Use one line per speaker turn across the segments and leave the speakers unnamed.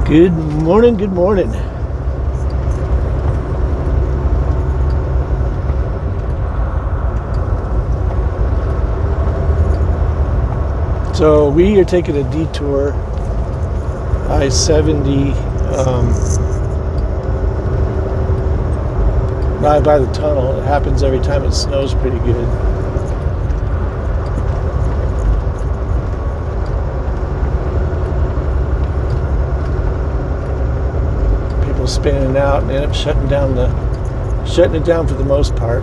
Good morning, good morning. So we are taking a detour, I-70, right by the tunnel. It happens every time it snows pretty good. Spinning out and end up shutting it down for the most part.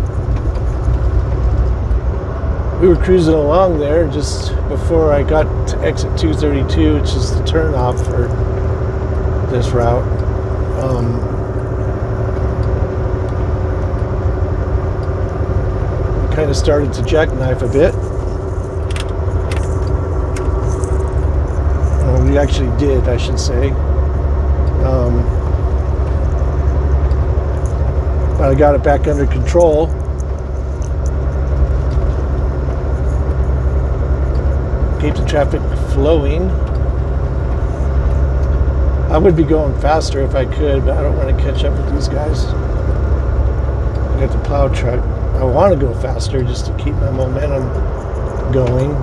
We were cruising along there just before I got to exit 232, which is the turnoff for this route. We kind of started to jackknife a bit. We actually did, I should say. But I got it back under control. Keep the traffic flowing. I would be going faster if I could, but I don't want to catch up with these guys. I got the plow truck. I want to go faster just to keep my momentum going.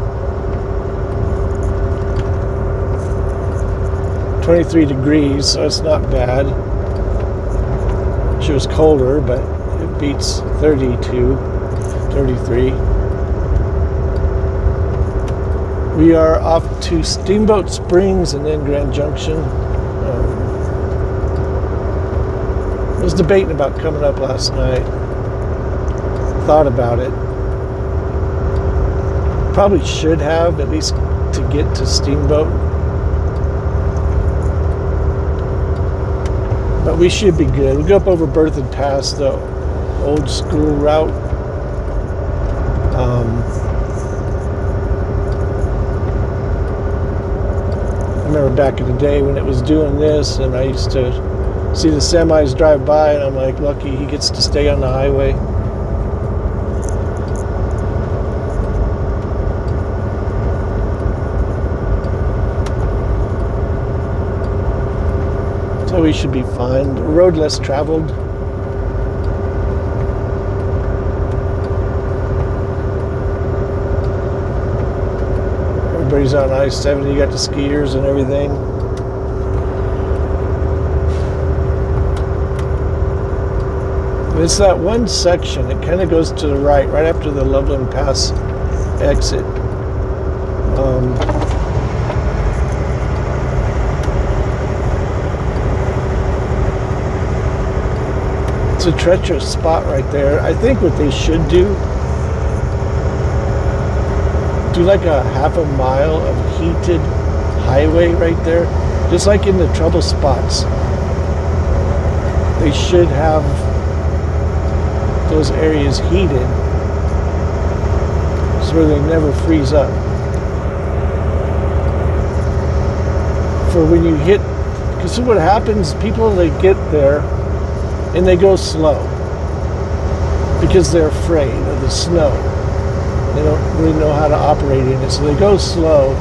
23 degrees, so it's not bad. It was colder, but it beats 32, 33. We are off to Steamboat Springs and then Grand Junction. I was debating about coming up last night. Thought about it. Probably should have, at least to get to Steamboat. But we should be good. We'll go up over Berthoud Pass, the old school route. I remember back in the day when it was doing this, and I used to see the semis drive by, and I'm like, lucky he gets to stay on the highway. So we should be fine. The road less traveled. Everybody's on I-70. You got the skiers and everything. It's that one section. It kind of goes to the right after the Loveland Pass exit. It's a treacherous spot right there. I think what they should do like a half a mile of heated highway right there, just like in the trouble spots. They should have those areas heated so they never freeze up. For when you hit, because what happens, people, they get there and they go slow because they're afraid of the snow. They don't really know how to operate in it, so they go slow.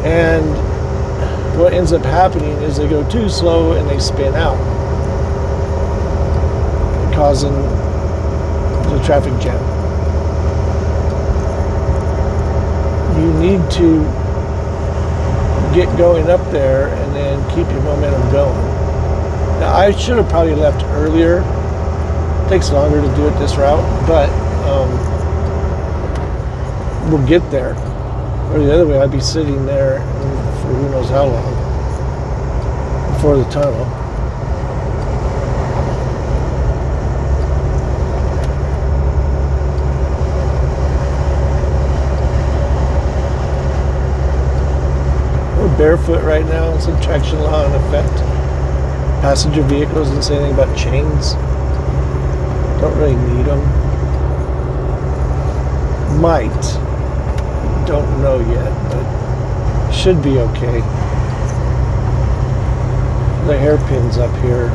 And what ends up happening is they go too slow and they spin out, causing the traffic jam. You need to get going up there and then keep your momentum going. Now, I should have probably left earlier. It takes longer to do it this route, but we'll get there. Or the other way, I'd be sitting there for who knows how long before the tunnel. We're barefoot right now. Some traction law in effect. Passenger vehicles didn't say anything about chains. Don't really need them. Might. Don't know yet, but should be okay. The hairpins up here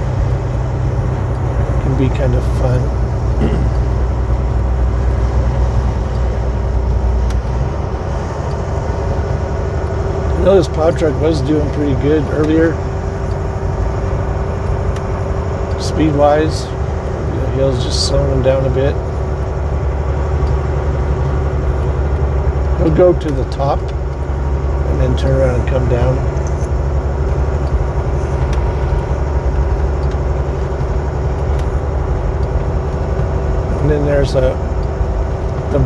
can be kind of fun. I know this plow truck was doing pretty good earlier. speed-wise. The hill's just slowing him down a bit. He'll go to the top and then turn around and come down. And then there's the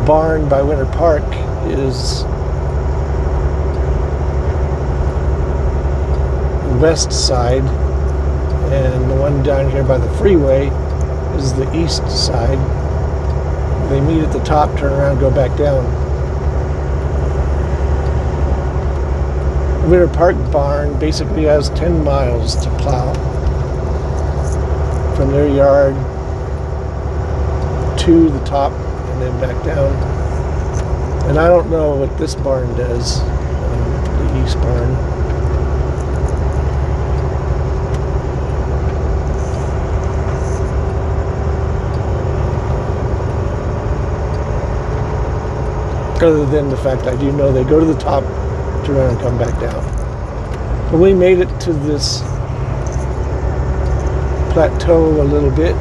barn by Winter Park is the west side, and the one down here by the freeway is the east side. They meet at the top, turn around, go back down. The Winter Park barn basically has 10 miles to plow from their yard to the top and then back down. And I don't know what this barn does, the east barn. Other than the fact I do know they go to the top, turn around and come back down. But we made it to this plateau a little bit.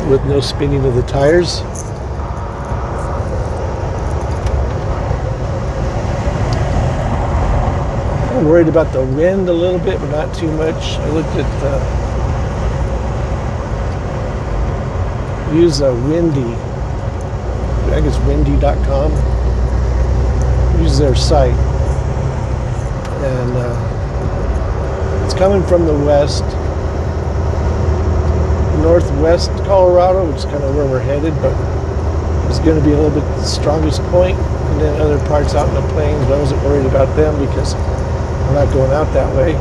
With no spinning of the tires. I'm worried about the wind a little bit, but not too much. I looked at use a Windy, I think it's windy.com. Use their site, and it's coming from the west, northwest Colorado, which is kind of where we're headed, but it's going to be a little bit the strongest point, and then other parts out in the plains, but I wasn't worried about them because I'm not going out that way.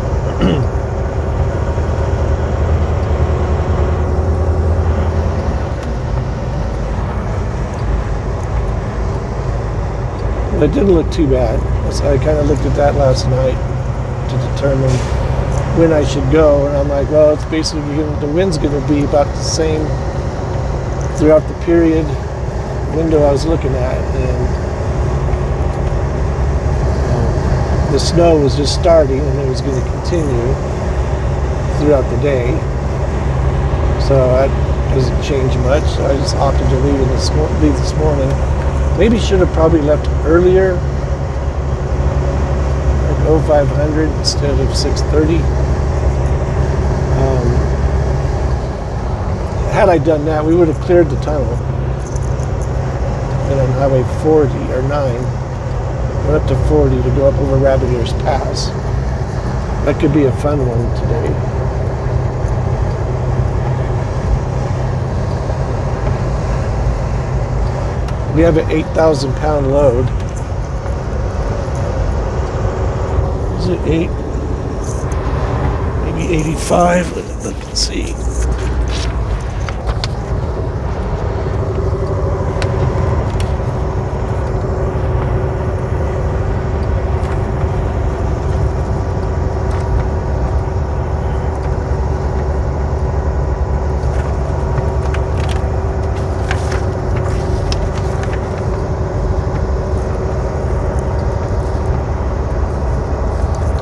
It didn't look too bad. So I kind of looked at that last night to determine when I should go, and I'm like, well, it's basically the wind's going to be about the same throughout the period window I was looking at, and the snow was just starting and it was going to continue throughout the day, so that doesn't change much. So I just opted to leave this morning. Maybe should have probably left earlier, like 0500 instead of 6:30. Had I done that, we would have cleared the tunnel. And on Highway 40 or 9, went up to 40 to go up over Rabbit Ears Pass. That could be a fun one today. We have an 8,000 pound load. Is it 8? Maybe 85. Let's see.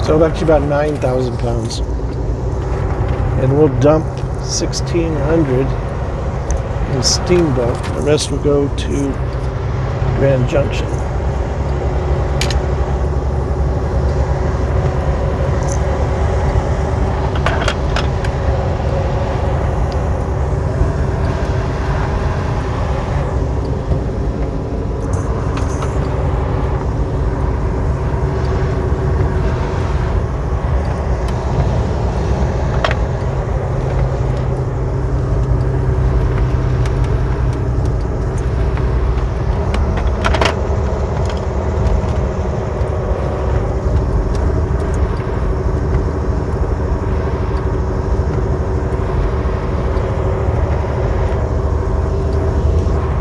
So actually about 9,000 pounds. And we'll dump 1,600 in Steamboat. The rest will go to Grand Junction.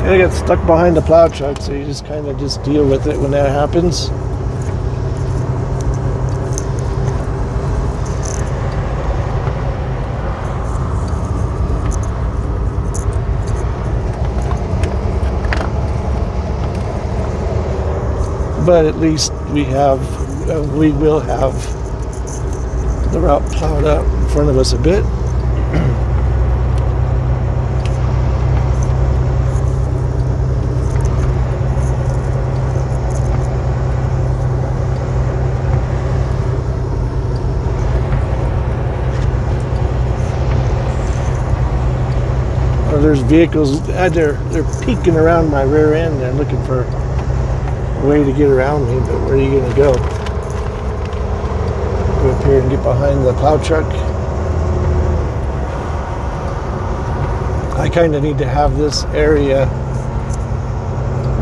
I get stuck behind the plow truck, so you just kind of just deal with it when that happens. But at least we will have the route plowed out in front of us a bit. There's vehicles, they're peeking around my rear end. They're looking for a way to get around me, but where are you going to go? Go up here and get behind the plow truck. I kind of need to have this area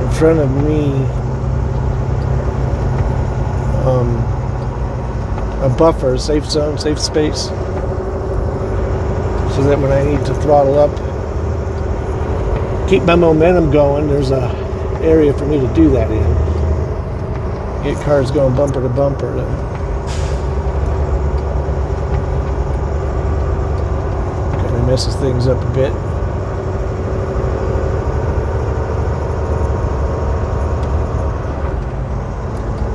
in front of me a buffer, safe zone, safe space, so that when I need to throttle up, keep my momentum going, there's a area for me to do that in. Get cars going bumper to bumper. Kind of messes things up a bit.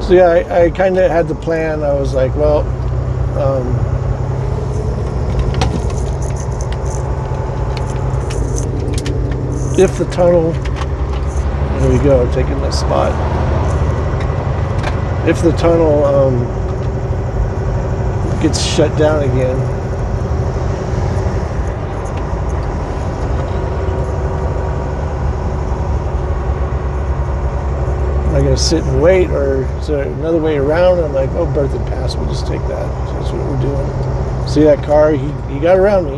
So yeah, I kind of had the plan. I was like, well, if the tunnel, there we go, taking this spot. If the tunnel gets shut down again, am I going to sit and wait, or is there another way around? I'm like, oh, Berthoud Pass, we'll just take that. That's what we're doing. See that car? He got around me.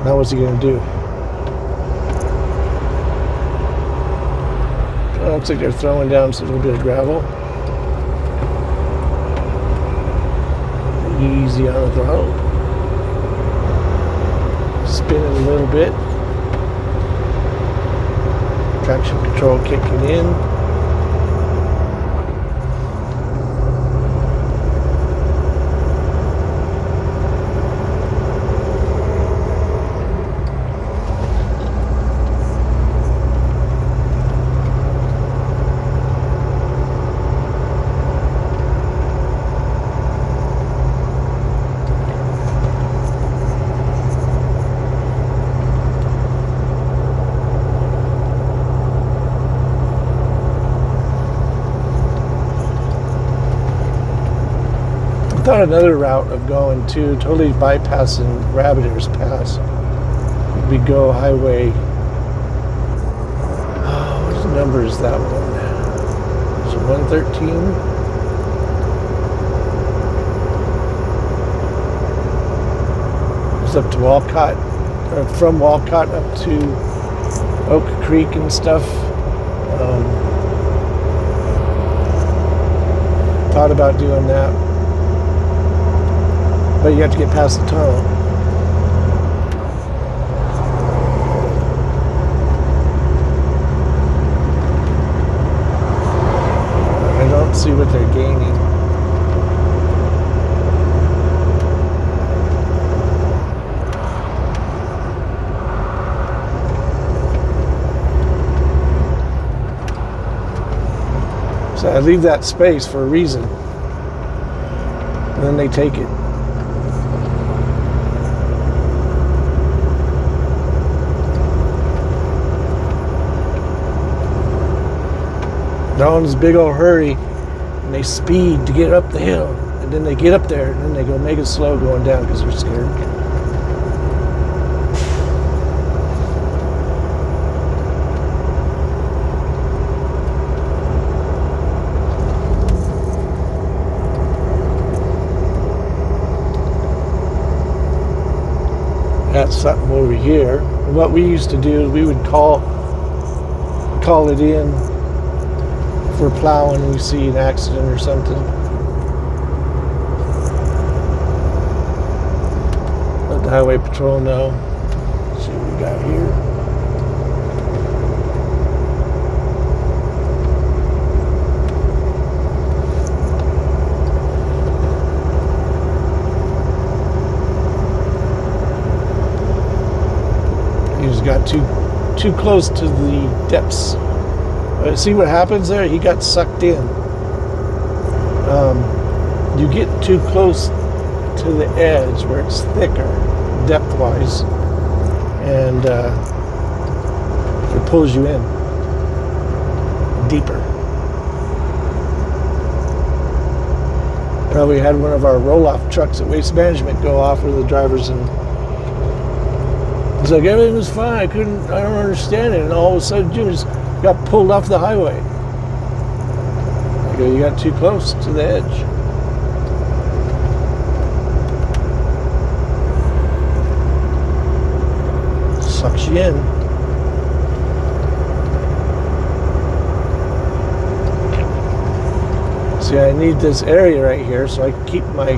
Now what's he going to do? Looks like they're throwing down a little bit of gravel. Easy on the throttle. Spinning a little bit. Traction control kicking in. I thought another route of going to, totally bypassing Rabbit Ears Pass, we go highway, what number is that one? Is it 113? It's up to Walcott, or from Walcott up to Oak Creek and stuff. Thought about doing that. But you have to get past the tunnel. I don't see what they're gaining. So I leave that space for a reason. And then they take it. They're all in this big old hurry, and they speed to get up the hill, and then they get up there, and then they go mega slow going down because they're scared. That's something over here. And what we used to do is we would call it in. If we're plowing and we see an accident or something, let the highway patrol know. Let's see what we got here. He just got too close to the depths See what happens there? He got sucked in. You get too close to the edge where it's thicker, depth-wise, and it pulls you in deeper. We had one of our roll-off trucks at Waste Management go off with the drivers, and he's like, everything was fine. I don't understand it. And all of a sudden, Jim just got pulled off the highway. I go, you got too close to the edge. Sucks you in. See, I need this area right here so I can keep my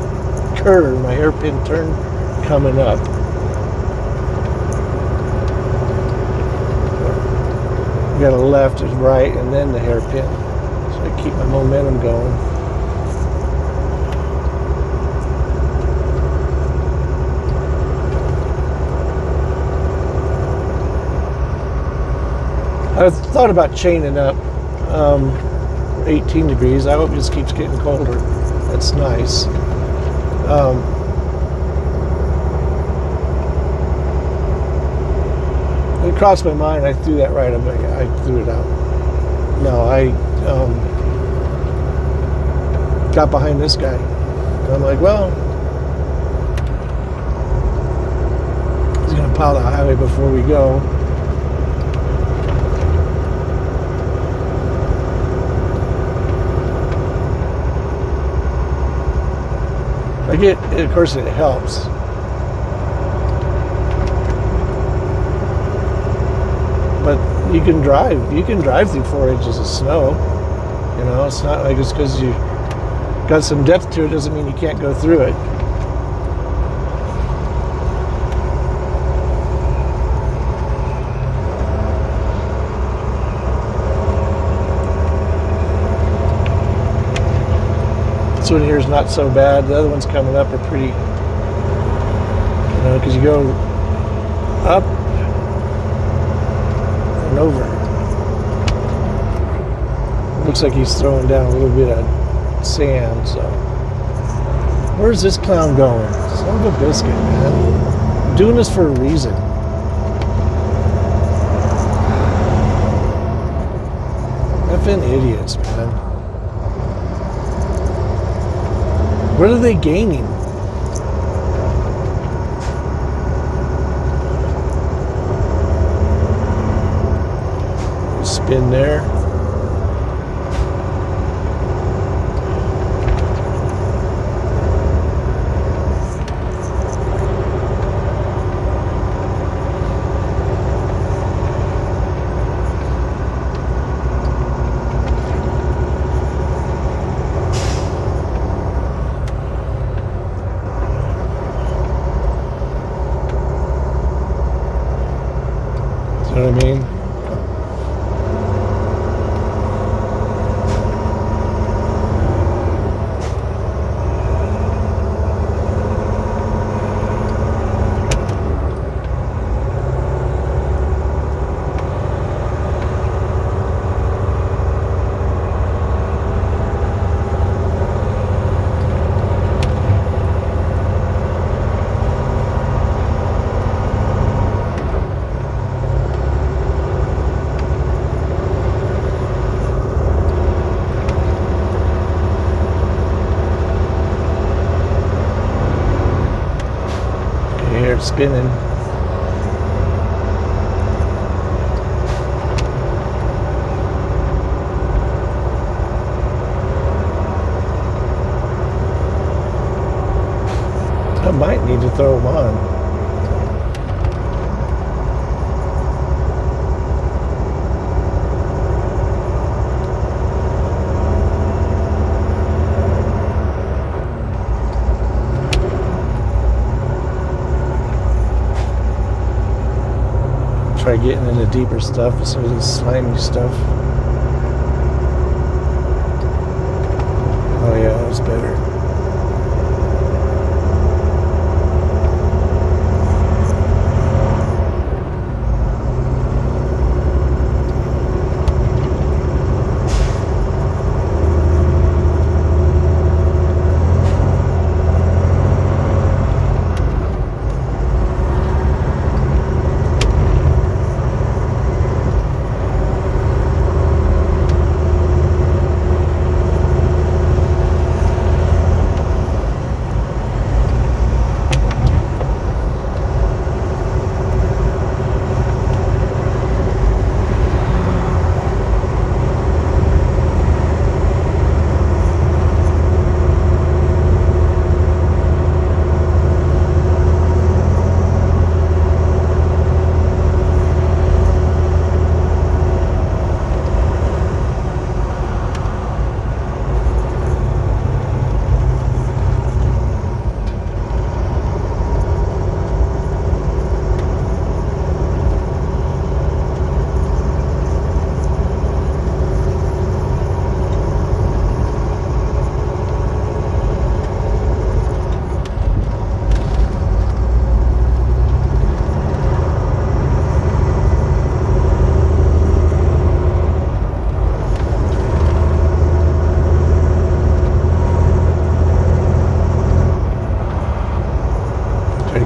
curve, my hairpin turn coming up. You got a left and right and then the hairpin. So I keep my momentum going. I thought about chaining up 18 degrees. I hope it just keeps getting colder. That's nice. It crossed my mind. I threw that right. I threw it out. No, I got behind this guy. And I'm like, well, he's going to plow the highway before we go. Of course, it helps. But you can drive through 4 inches of snow. You know, it's not like just because you got some depth to it doesn't mean you can't go through it. This one here is not so bad. The other ones coming up are pretty, because you go up and over. Looks like he's throwing down a little bit of sand, so. Where's this clown going? Son of a biscuit, man. I'm doing this for a reason. Effing idiots, man. What are they gaining? Spin there. You know what I mean? Here it's spinning. I might need to throw them on. Try getting into deeper stuff, some of this slimy stuff. Oh yeah, that's better.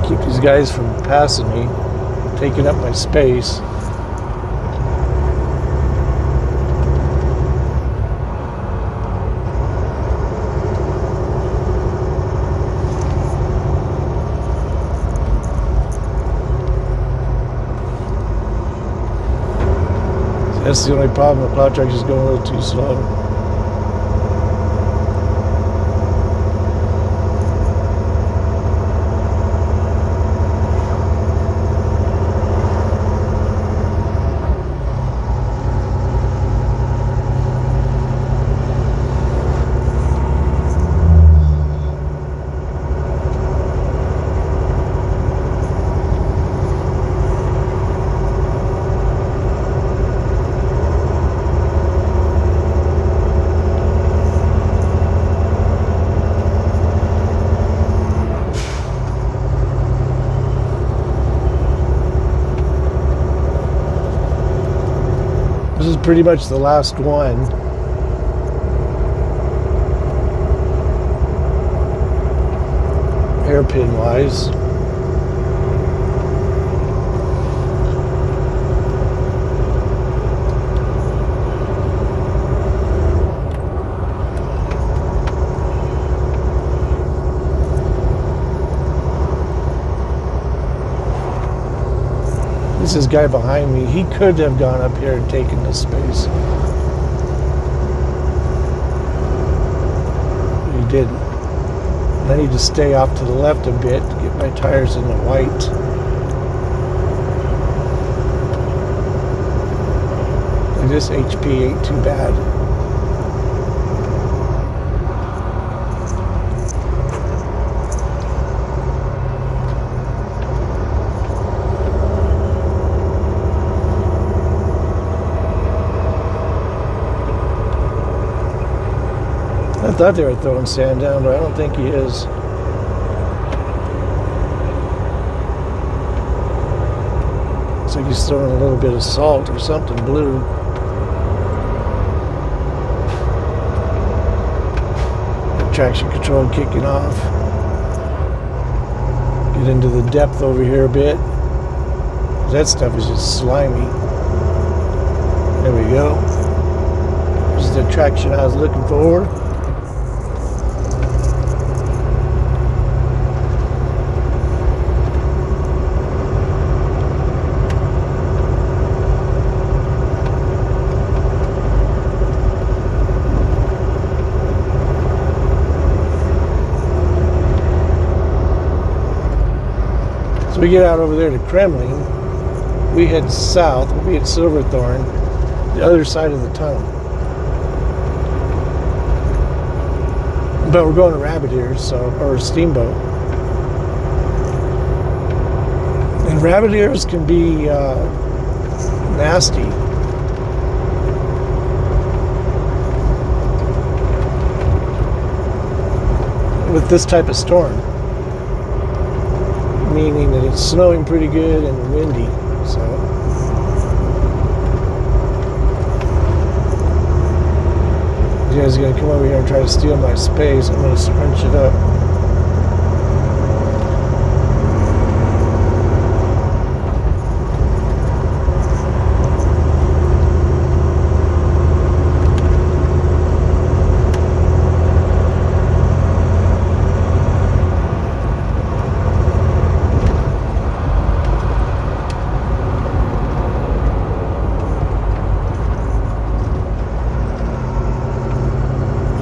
Keep these guys from passing me, taking up my space. That's the only problem. The plow truck is going a little too slow. This is pretty much the last one. Hairpin wise. This guy behind me, he could have gone up here and taken the space. But he didn't. I need to stay off to the left a bit to get my tires in the white. And this HP ain't too bad. I thought they were throwing sand down, but I don't think he is. Looks like he's throwing a little bit of salt or something blue. Traction control kicking off. Get into the depth over here a bit. That stuff is just slimy. There we go. This is the traction I was looking for. So we get out over there to Kremling. We head south. We'll be at Silverthorne, the other side of the tunnel. But we're going to Rabbit Ears, or Steamboat. And Rabbit Ears can be nasty. With this type of storm. Meaning that it's snowing pretty good and windy, so. You guys are gonna come over here and try to steal my space. I'm gonna scrunch it up.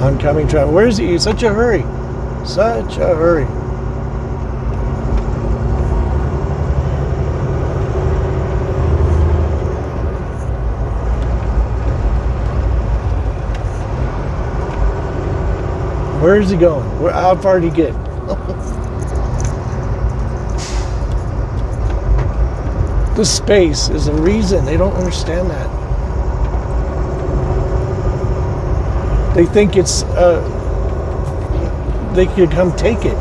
Oncoming traffic. Where is he? In such a hurry. Such a hurry. Where is he going? How far did he get? The space is a reason. They don't understand that. They think it's, they could come take it.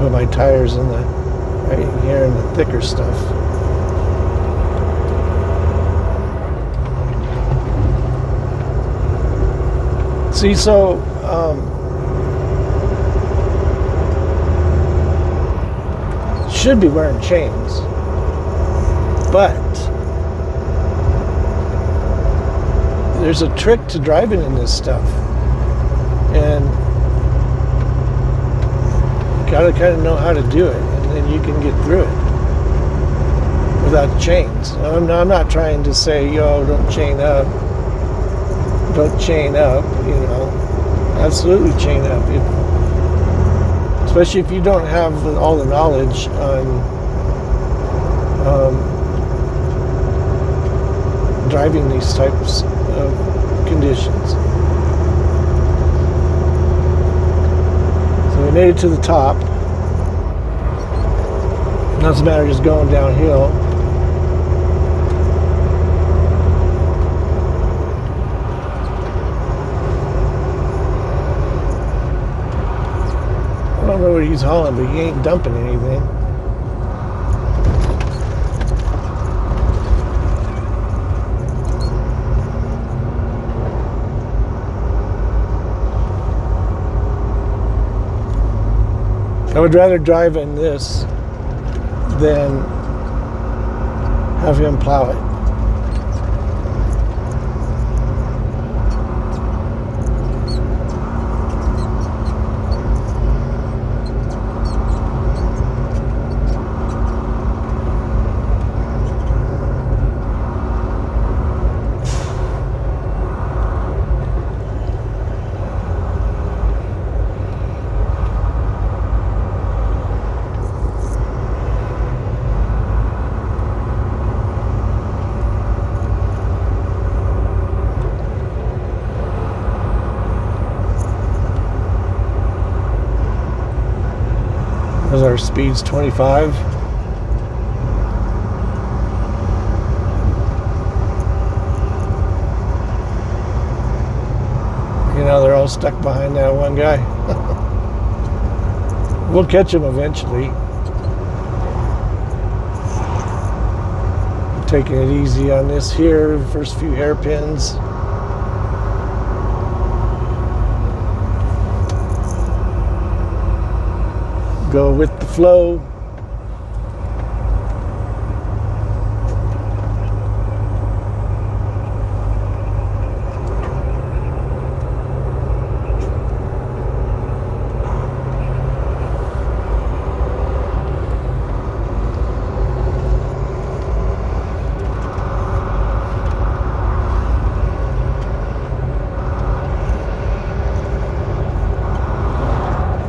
put my tires in the right here in the thicker stuff. See, so should be wearing chains, but there's a trick to driving in this stuff, and you gotta kind of know how to do it, and then you can get through it without chains. I'm not trying to say, yo, don't chain up, you know. Absolutely chain up, especially if you don't have all the knowledge on driving these types of conditions. So we made it to the top. Doesn't matter, just going downhill. I don't know what he's hauling, but he ain't dumping anything. I would rather drive in this than have him plow it. As our speed's 25. You know, they're all stuck behind that one guy. We'll catch him eventually. I'm taking it easy on this here, first few hairpins. Go with the flow.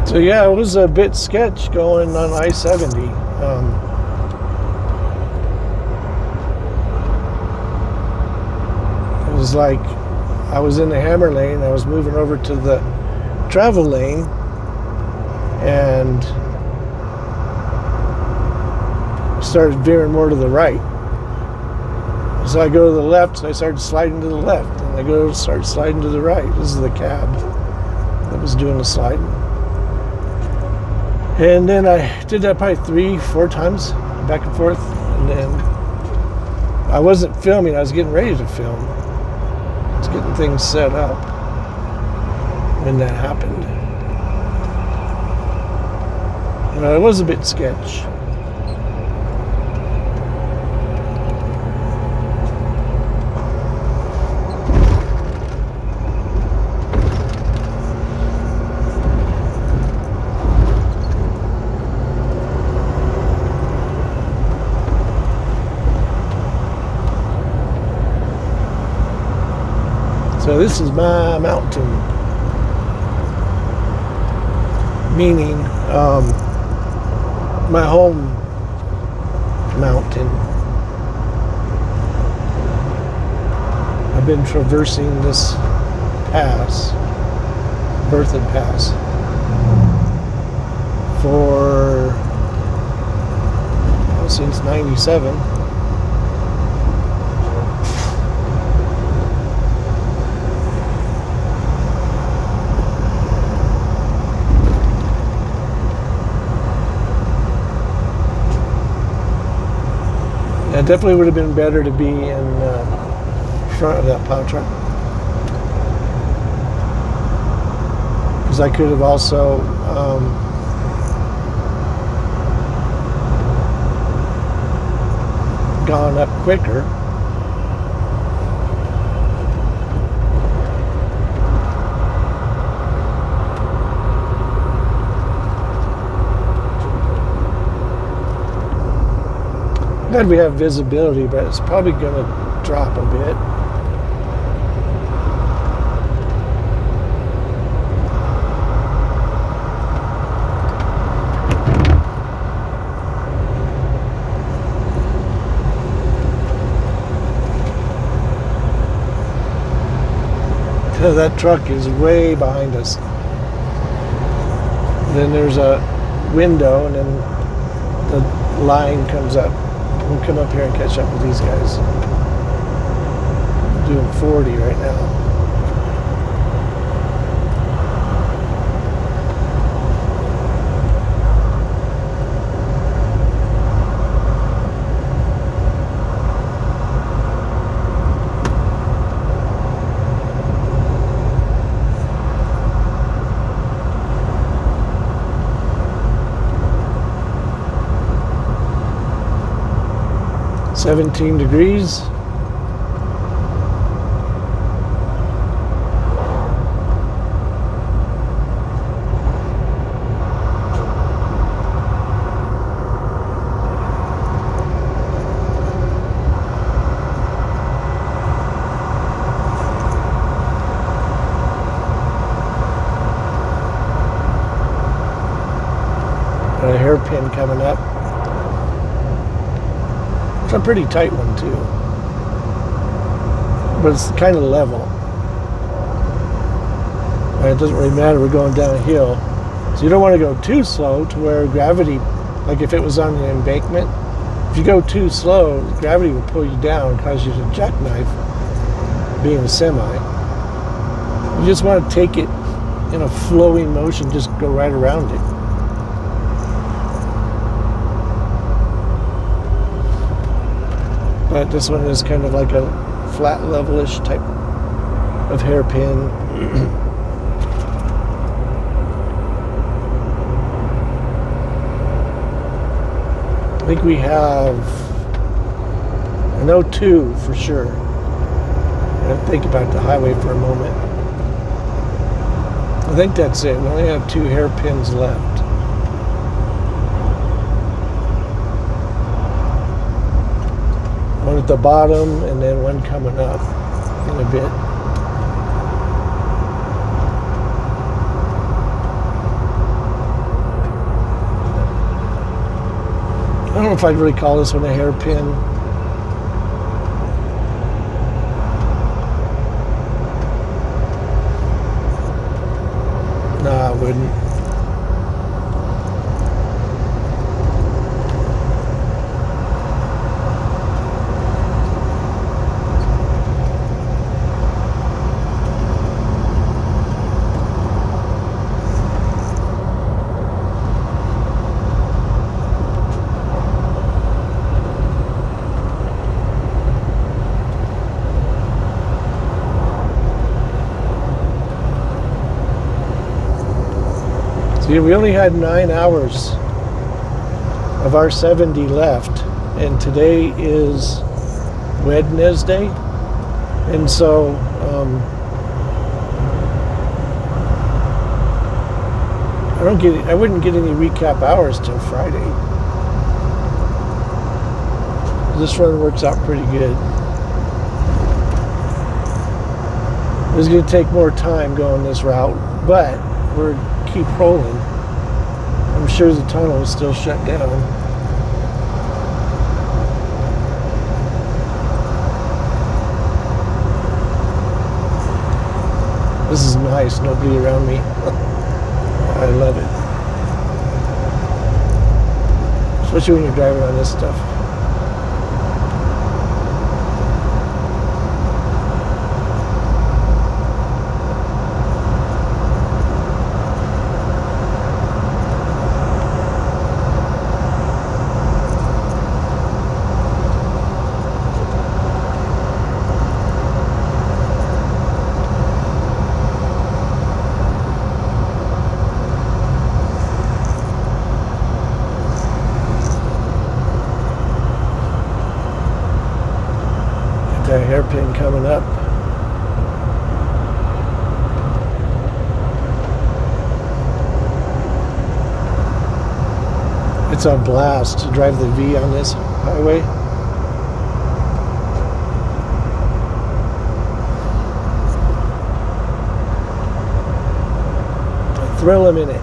So yeah, it was a bit sketch going on I-70. It was like I was in the hammer lane, I was moving over to the travel lane, and started veering more to the right. So I go to the left, so I started sliding to the left, and I start sliding to the right. This is the cab that was doing the sliding. And then I did that probably 3-4 times, back and forth. And then I wasn't filming, I was getting ready to film. I was getting things set up when that happened. It was a bit sketch. So this is my mountain, meaning my home mountain. I've been traversing this pass, Berthoud Pass, since '97. It definitely would have been better to be in front of that plow truck. Because I could have also gone up quicker. Glad we have visibility, but it's probably going to drop a bit. That truck is way behind us. Then there's a window, and then the line comes up. We'll come up here and catch up with these guys. I'm doing 40 right now. $17 degrees. Got a hairpin coming up. It's a pretty tight one too, but it's kind of level. And it doesn't really matter, we're going downhill. So you don't want to go too slow to where gravity, like if it was on an embankment, if you go too slow, gravity will pull you down, cause you to jackknife, being a semi. You just want to take it in a flowing motion, just go right around it. But this one is kind of like a flat level-ish type of hairpin. I think we have, I know 2 for sure. I'm gonna think about the highway for a moment. I think that's it. We only have 2 hairpins left. One at the bottom, and then one coming up in a bit. I don't know if I'd really call this one a hairpin. No, I wouldn't. See, we only had 9 hours of our 70 left, and today is Wednesday, and so I wouldn't get any recap hours till Friday. This run works out pretty good. It's going to take more time going this route, but we're keep rolling. I'm sure the tunnel is still shut down. This is nice, nobody around me. I love it. Especially when you're driving on this stuff. coming up. It's a blast to drive the V on this highway. A thrill in it.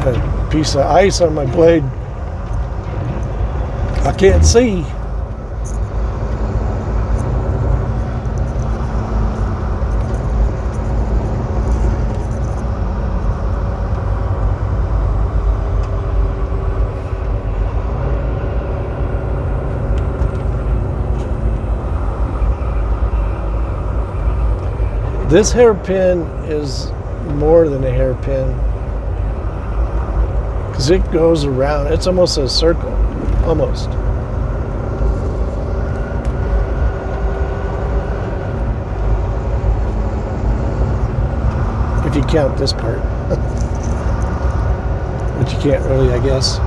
A piece of ice on my blade. I can't see. This hairpin is more than a hairpin because it goes around. It's almost a circle, almost. If you count this part, which you can't really, I guess.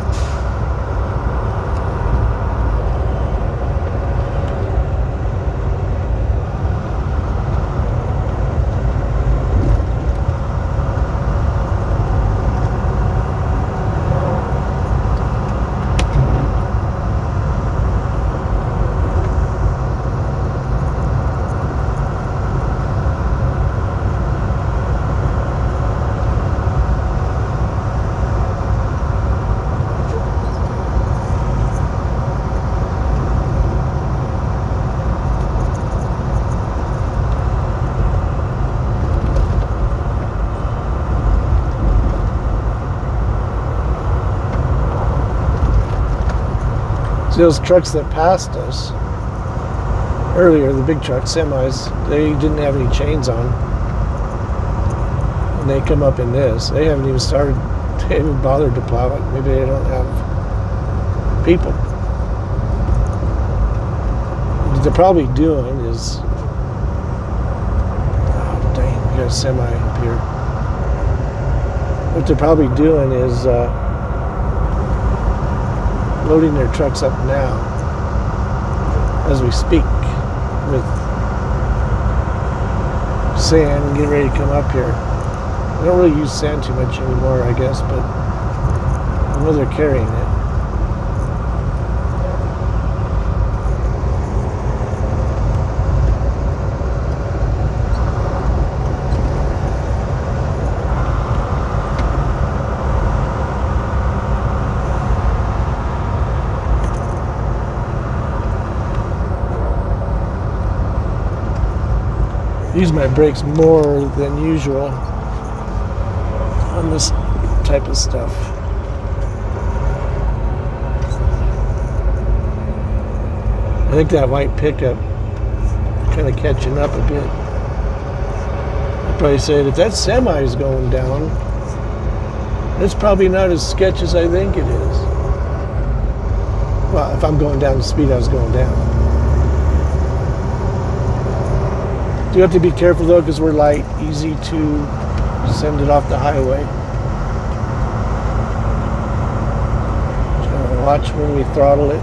Those trucks that passed us earlier, the big trucks, semis, they didn't have any chains on. And they come up in this. They haven't even started, they haven't bothered to plow it. Maybe they don't have people. What they're probably doing is, oh dang, we got a semi up here. What they're probably doing is loading their trucks up now as we speak with sand and getting ready to come up here. I don't really use sand too much anymore, I guess, but I know they're carrying it. Use my brakes more than usual on this type of stuff. I think that white pickup kind of catching up a bit. I'd probably say if that semi is going down, it's probably not as sketchy as I think it is. Well, if I'm going down the speed I was going down. You have to be careful though, because we're light, easy to send it off the highway. So watch when we throttle it.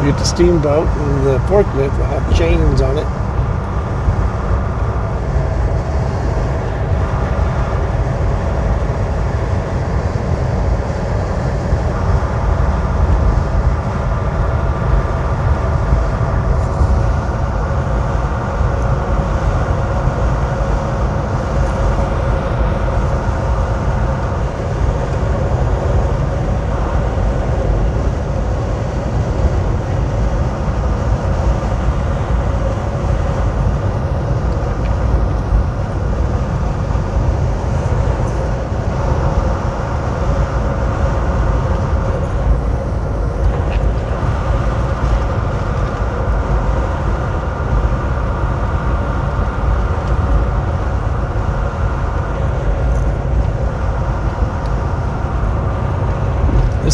Get the steamboat and the forklift will have chains on it.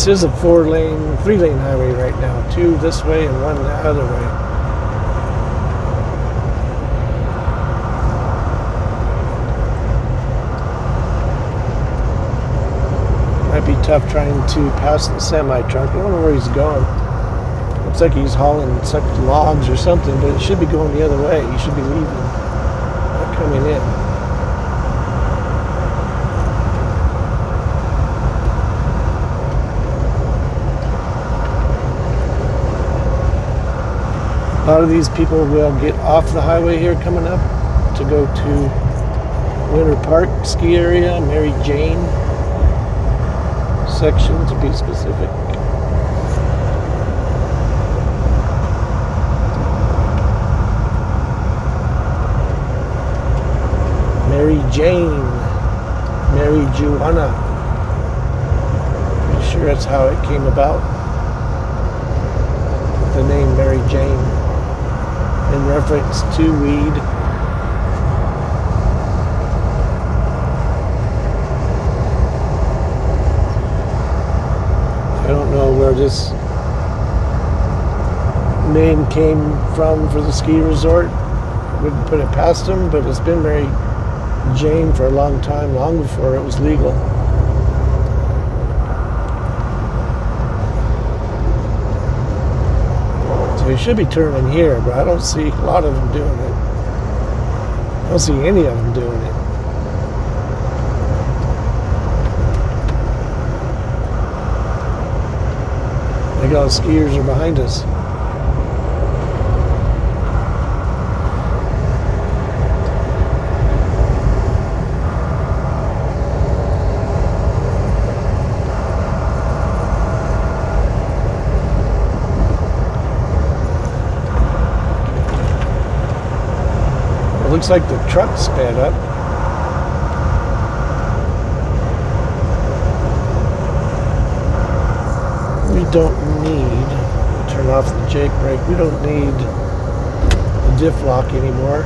This is a 3-lane highway right now. 2 this way and 1 the other way. Might be tough trying to pass the semi-truck. I don't know where he's going. Looks like he's hauling some logs or something, but it should be going the other way. He should be leaving, not coming in. A lot of these people will get off the highway here coming up to go to Winter Park ski area, Mary Jane section to be specific. Mary Jane, Mary Juana. Pretty sure that's how it came about. The name Mary Jane in reference to weed. I don't know where this name came from for the ski resort. Wouldn't put it past them, but it's been Mary Jane for a long time, long before it was legal. So you should be turning here, but I don't see a lot of them doing it. I don't see any of them doing it. Like all the skiers are behind us. It looks like the truck sped up. We don't need to turn off the Jake brake. We don't need the diff lock anymore.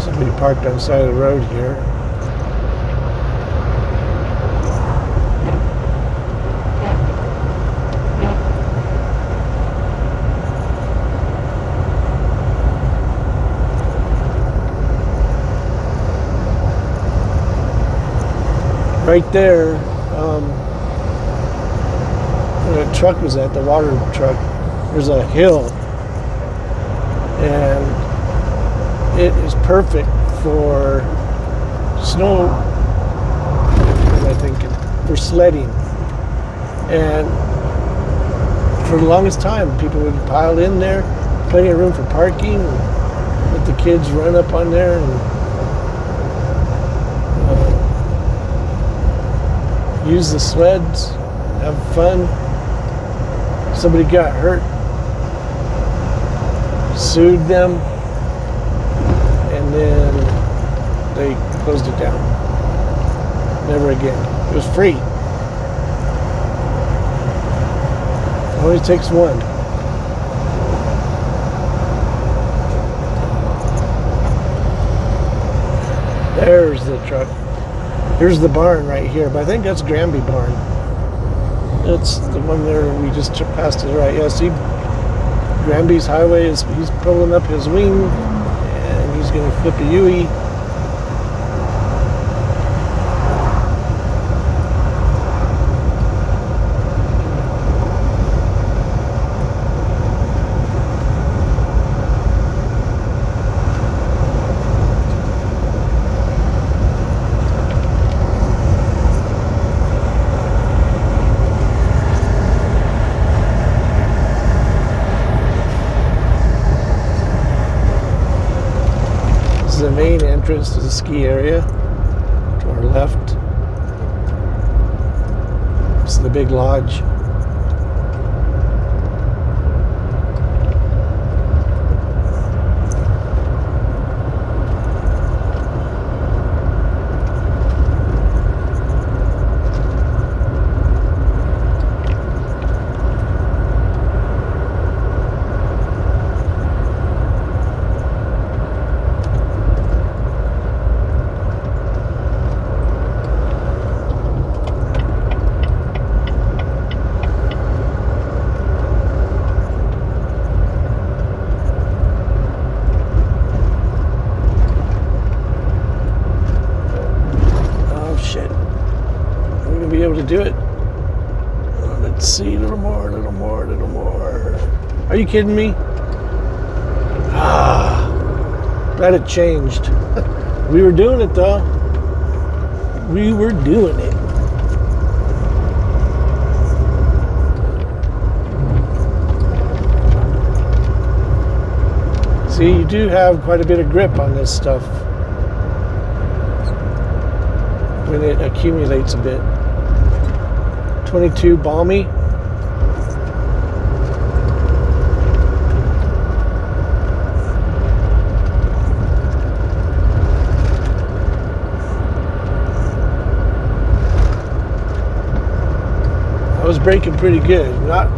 Somebody parked on the side of the road here. Right there, where the truck was at, the water truck, there's a hill, and it is perfect for snow, what am I thinking, for sledding. And for the longest time, people would pile in there, plenty of room for parking, let the kids run up on there and use the sleds, have fun. Somebody got hurt, sued them, and then they closed it down. Never again. It was free. It only takes one. There's the truck. Here's the barn right here, but I think that's Granby barn. That's the one there we just passed to the right. Yeah, see, Granby's highway is, he's pulling up his wing, and he's going to flip a U-ey. The main entrance to the ski area to our left. It's the big lodge. be able to do it. Let's see, a little more, a little more, a little more. Are you kidding me? Glad it changed. We were doing it though. We were doing it. See, you do have quite a bit of grip on this stuff when it accumulates a bit. 22 balmy. I was braking pretty good. Not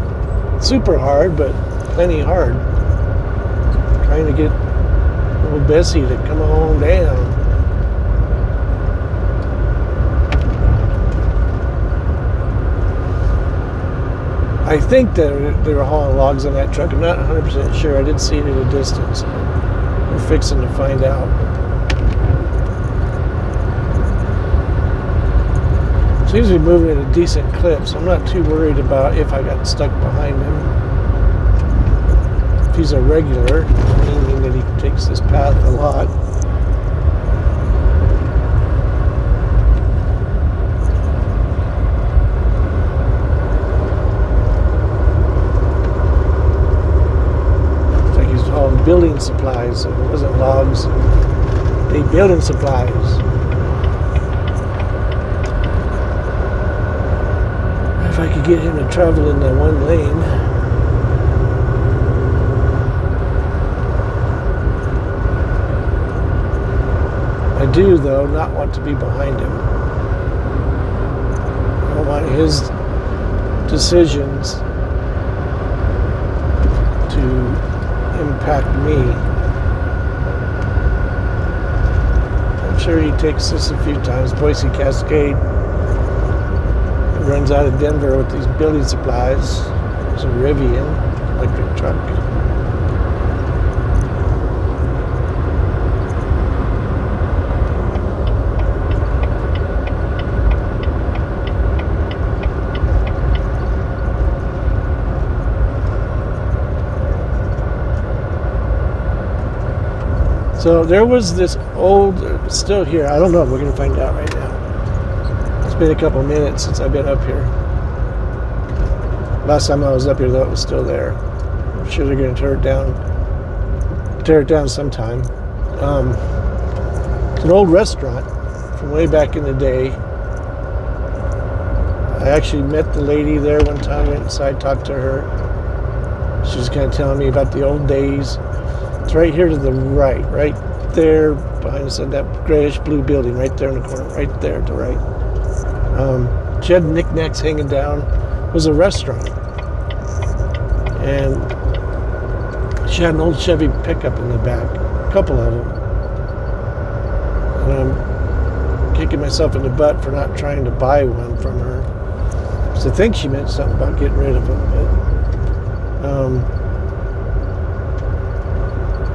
super hard, but plenty hard. Trying to get little Bessie to come on down. I think that they were hauling logs on that truck. I'm not 100% sure. I did see it at a distance. We're fixing to find out. Seems to be moving at a decent clip, so I'm not too worried about if I got stuck behind him. If he's a regular, meaning that he takes this path a lot. Looks like he's hauling building supplies, so it wasn't logs. They building supplies. If I could get him to travel in the one lane. I do, though, not want to be behind him. I don't want his decisions to impact me. I'm sure he takes this a few times. Boise Cascade. Runs out of Denver with these building supplies. It's a Rivian electric truck. So there was this old, still here, I don't know, we're going to find out right now. It's been a couple minutes since I've been up here. Last time I was up here, though, it was still there. I'm sure they're going to tear it down sometime. It's an old restaurant from way back in the day. I actually met the lady there one time, went inside, talked to her. She was kind of telling me about the old days. It's right here to the right there behind us, that grayish blue building right there in the corner, right there to the right. She had knickknacks hanging down. It was a restaurant. And she had an old Chevy pickup in the back, a couple of them. And I'm kicking myself in the butt for not trying to buy one from her. Because I think she meant something about getting rid of them.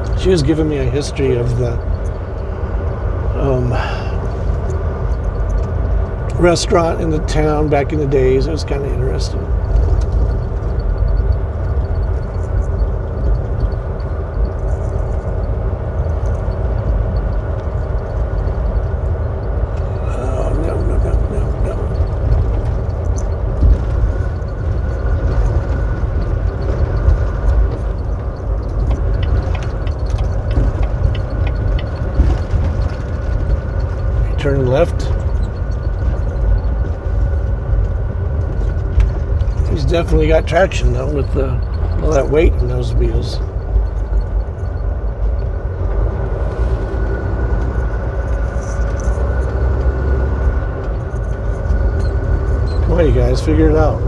But she was giving me a history of the restaurant in the town back in the days. It was kind of interesting. Oh, no. Turn left. He's definitely got traction though with all that weight in those wheels. Come on, you guys, figure it out.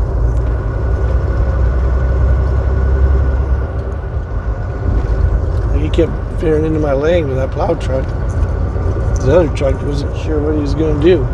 He kept veering into my lane with that plow truck. The other truck wasn't sure what he was going to do.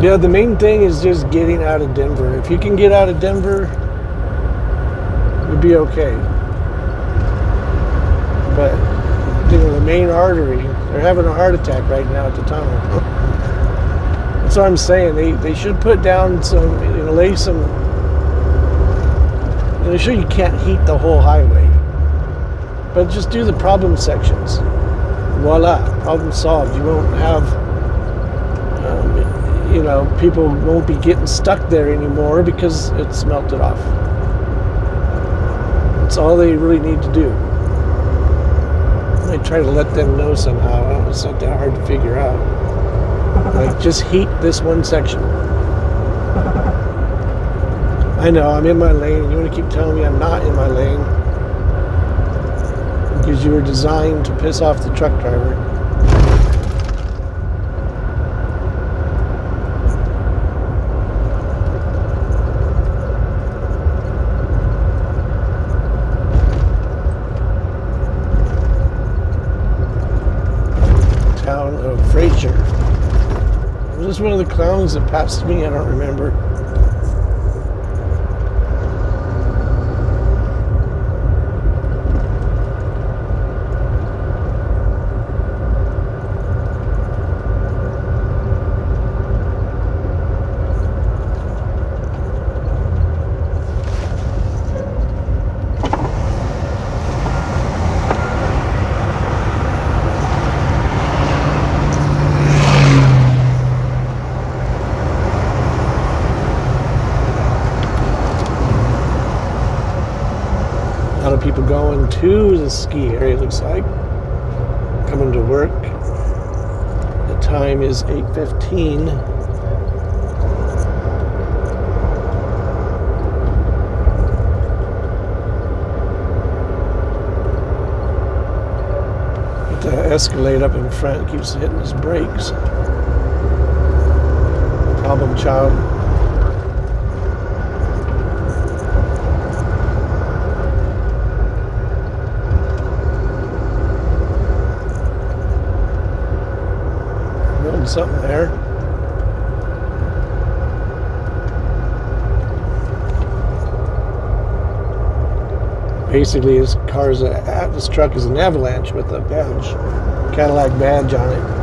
Yeah, the main thing is just getting out of Denver. If you can get out of Denver, you'll be okay. But the main artery, they're having a heart attack right now at the tunnel. That's what I'm saying. They should put down some, lay some. They're sure you can't heat the whole highway, but just do the problem sections. Voila, problem solved. You won't have, people won't be getting stuck there anymore because it's melted off. That's all they really need to do. I try to let them know somehow. It's not that hard to figure out. Like, just heat this one section. I know, I'm in my lane. You want to keep telling me I'm not in my lane because you were designed to piss off the truck driver. Town of Fraser. Was this one of the clowns that passed me? I don't remember. A lot of people going to the ski area, it looks like, coming to work. The time is 8:15. But the Escalade up in front keeps hitting his brakes. Problem child. Something there. Basically, this truck is an Avalanche with a badge, Cadillac badge on it.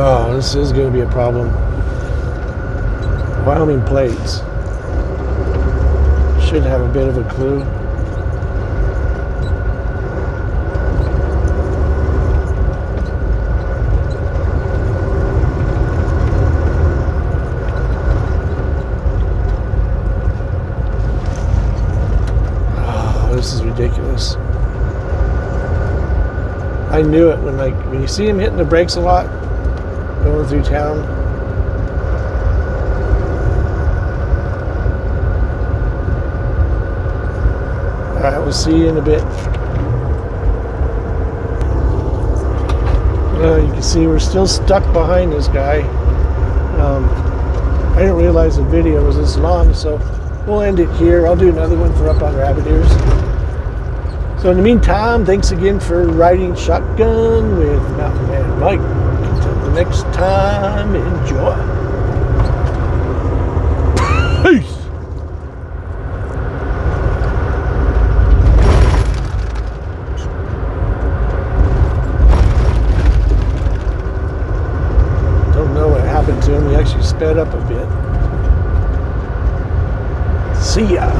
Oh, this is going to be a problem. Wyoming plates. Should have a bit of a clue. Oh, this is ridiculous. I knew it when you see him hitting the brakes a lot, going through town. Alright, we'll see you in a bit. You can see we're still stuck behind this guy. I didn't realize the video was this long, so we'll end it here. I'll do another one for Up on Rabbit Ears. So in the meantime, thanks again for riding shotgun with Mountain Man Mike. Next time, enjoy. Peace. Don't know what happened to him. He actually sped up a bit. See ya.